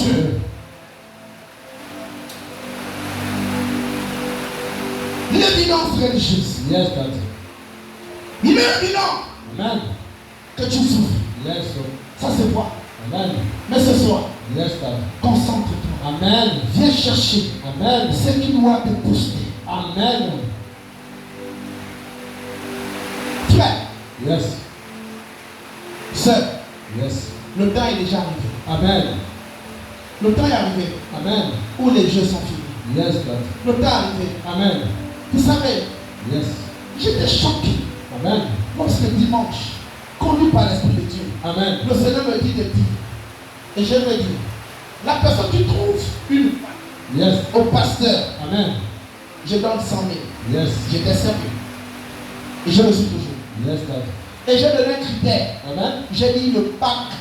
Dieu. L'évidence religieuse. Yes, Daddy. Il est évident Amen. que tu souffres. Yes, sir. Ça se voit. Amen. Mais ce soir, Yes, Daddy. concentre-toi. Amen. Viens chercher Amen. ce qui doit te booster. Amen. Frère, Yes. sœur, Yes. le temps est déjà arrivé. Amen. Le temps est arrivé Amen. où les jeux sont finis. Yes, Daddy. Le temps est arrivé. Amen. Vous savez, Yes. j'étais choqué Amen. lorsque dimanche, conduit par l'Esprit de Dieu, Amen. le Seigneur me dit de dire, et je me dis, la personne qui trouve une Yes. au pasteur, Amen. je donne 100 000. Yes. J'étais sérieux. Et je le suis toujours. Yes, Daddy. Et j'ai donné un critère. Amen. J'ai dit le bac.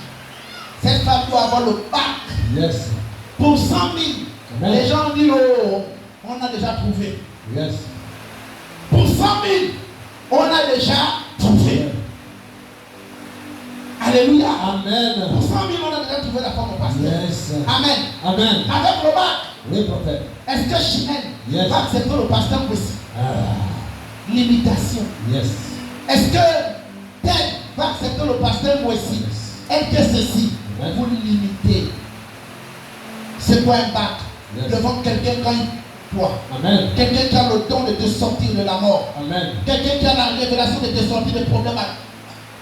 Cette femme doit avoir le bac. Yes. Pour 100 000. Amen. Les gens disent, oh, on a déjà trouvé. Yes. Pour 100 000, on a déjà trouvé. Alléluia. Amen. Pour 100 000, on a déjà trouvé la femme au pasteur. Yes. Amen. Amen. Avec le bac, Oui, prophète. est-ce que Chimène Yes. va accepter le pasteur aussi? Ah. L'imitation. Yes. Est-ce que tel va accepter le pasteur moi aussi? Est-ce que ceci, Amen. vous limitez? C'est quoi un bac? Yes. Devant quelqu'un quand il toi. Amen. Quelqu'un qui a le don de te sortir de la mort. Amen. Quelqu'un qui a la révélation de te sortir des problèmes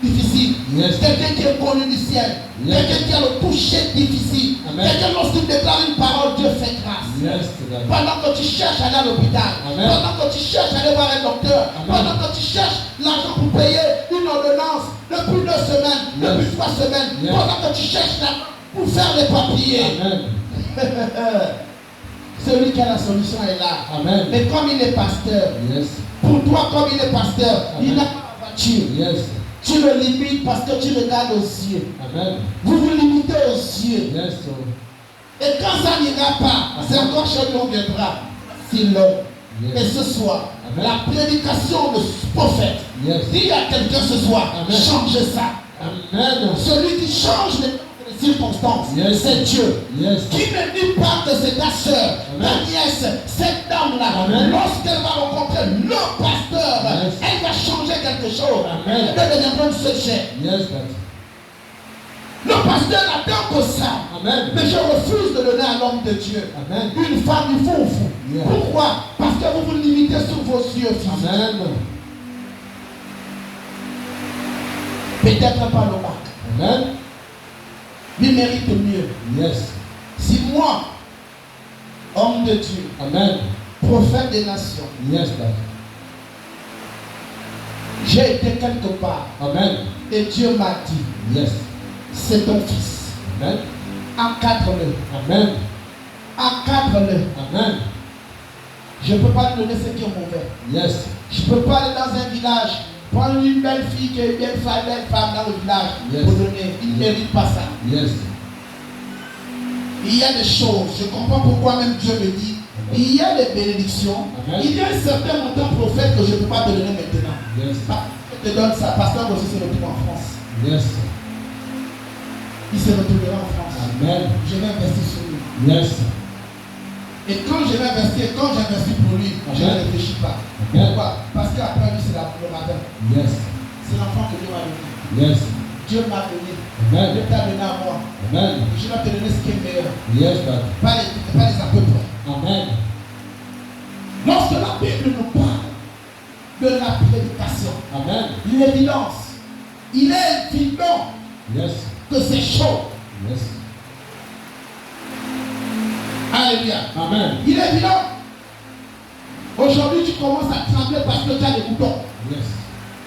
difficiles. Yes. Quelqu'un qui est connu du ciel. Yes. Quelqu'un qui a le toucher difficile. Amen. Quelqu'un lorsqu'il déclare une parole, Dieu fait grâce. Yes, Daddy. Pendant que tu cherches à aller à l'hôpital, Amen. pendant que tu cherches à aller voir un docteur, Amen. pendant que tu cherches l'argent pour payer une ordonnance depuis 2 semaines, Yes. depuis 3 semaines, Yes. pendant que tu cherches l'argent pour faire les papiers, Amen. celui qui a la solution est là. Amen. Mais comme il est pasteur, Yes. pour toi, comme il est pasteur, il Amen. n'a pas la voiture. Yes. Tu le limites parce que tu regardes aux yeux. Amen. Vous vous limitez aux yeux. Yes, sir. Et quand ça n'ira pas, c'est encore chez nous on viendra. C'est l'homme. Yes. Et ce soir, Amen. la prédication de ce prophète, Yes. dis à quelqu'un ce soir, Amen. change ça. Amen. Celui qui change les circonstances, Yes. c'est Dieu. Yes. Qui ne dit pas que c'est ta soeur, Amen. ta nièce, cette dame-là, Amen. lorsqu'elle va rencontrer le pasteur, Yes. elle va changer quelque chose. Amen. Elle deviendra une seule chair. Yes, Daddy. Le pasteur n'attend que ça. Amen. Mais je refuse de donner à l'homme de Dieu Amen. une femme, il faut vous. Yeah. Pourquoi? Parce que vous vous limitez sur vos yeux physiques. Amen. Peut-être pas le bac. Amen. Il mérite mieux. Yes. Si moi, homme de Dieu, Amen. prophète des nations, Yes, Daddy. j'ai été quelque part Amen. et Dieu m'a dit, Yes. c'est ton fils. Amen. Encadre-le. Amen. Encadre-le. Amen. Je ne peux pas te donner ce qui est mauvais. Yes. Je ne peux pas aller dans un village, prendre une belle fille qui est belle femme dans le village Yes. pour donner. Il ne mérite pas ça. Yes. Il y a des choses, je comprends pourquoi même Dieu me dit, il y a des bénédictions. Amen. Il y a un certain montant prophète que je ne peux pas te donner maintenant. Yes. Je te donne ça, pasteur aussi se retrouve en France. Yes. Il se retrouvera en France. Amen. Je vais investir sur lui. Yes. Et quand je vais investir, quand j'investis pour lui, je ne Amen. réfléchis pas. Amen. Pourquoi? Parce qu'après lui, c'est le rabbin. Yes. C'est l'enfant que Dieu m'a donné. Yes. Dieu m'a donné. Amen. Dieu t'a donné à moi. Amen. Je vais te donner ce qui est meilleur. Yes, Daddy. Pas les à peu près. Amen. Lorsque la Bible nous parle de la prédication, Amen. l'évidence, il est évident Yes. que c'est chaud. Yes. Alléluia. Amen. Il est évident. Aujourd'hui, tu commences à trembler parce que tu as des boutons. Yes.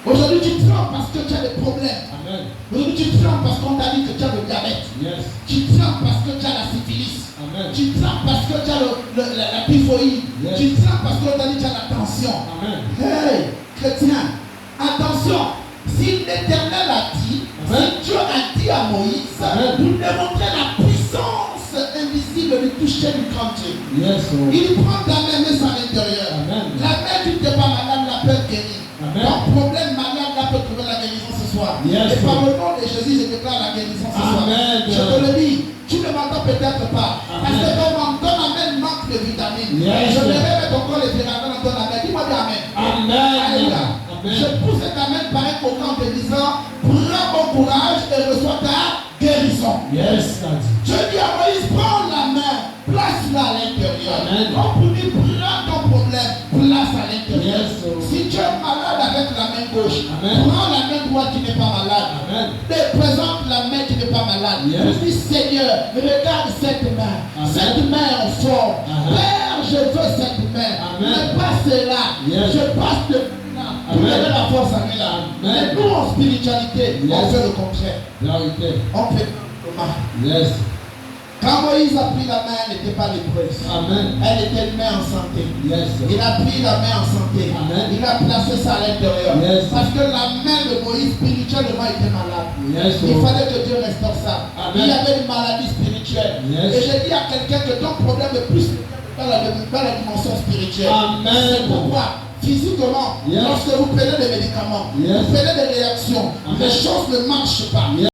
Aujourd'hui, tu trembles parce que tu as des problèmes. Amen. Aujourd'hui, tu trembles parce qu'on t'a dit que tu as le diabète. Yes. Tu trembles parce que tu as la syphilis. Amen. Tu trembles parce que tu as la typhoïde. Yes. Tu trembles parce qu'on t'a dit que tu as la tension. Amen. Hey, chrétien, attention. Si l'Éternel a dit, Amen. si Dieu a dit à Moïse, Amen. pour démontrer la puissance invisible du toucher du grand Dieu. Yes, Lord. Il prend ta main, met ça à l'intérieur. Amen. La main qui n'était pas malade, la peut guérir. Amen. Ton problème malade, là peut trouver la guérison ce soir. Yes, Et par Lord. le nom de Jésus, je déclare la guérison ce soir. Amen. Je te le dis, tu ne vas longtemps, peut-être pas. Parce que ton amène manque de vitamines. Yes. Je vais mettre encore les vitamines dans ton amène. Dis-moi bien amen. Amen. Alléluia. Amen. Je pousse cet amène par un courant en te disant, prends bon courage et reçois ta guérison. Yes, Daddy. Je dis à Moïse, prends la main, place-la à l'intérieur. Amen. On pour dire, prends ton problème, place à l'intérieur. Yes, Lord. Si tu es malade avec la main gauche, Amen. prends la main droite qui n'est pas malade. Amen. Te présente la main qui n'est pas malade. Yes. Je dis, Seigneur, regarde cette main. Amen. Cette main en forme. Amen. Père, je veux cette main. Amen. Mais pas celle-là. Yes. Je passe de pour Amen. donner la force à là. Amen. Mais nous, en spiritualité, Yes. on fait le contraire. Vérité. On fait le mal. Yes. Quand Moïse a pris la main, elle n'était pas lépreuse. Amen. Elle était une main en santé. Yes. Il a pris la main en santé. Amen. Il a placé ça à l'intérieur. Yes. Parce que la main de Moïse spirituellement était malade. Yes. Il fallait que Dieu restaure ça. Amen. Il y avait une maladie spirituelle. Yes. Et j'ai dit à quelqu'un que ton problème est plus dans la dimension spirituelle. Amen. C'est pourquoi physiquement, Yes. lorsque vous prenez des médicaments, Yes. vous prenez des réactions, Amen. les choses ne marchent pas. Yes.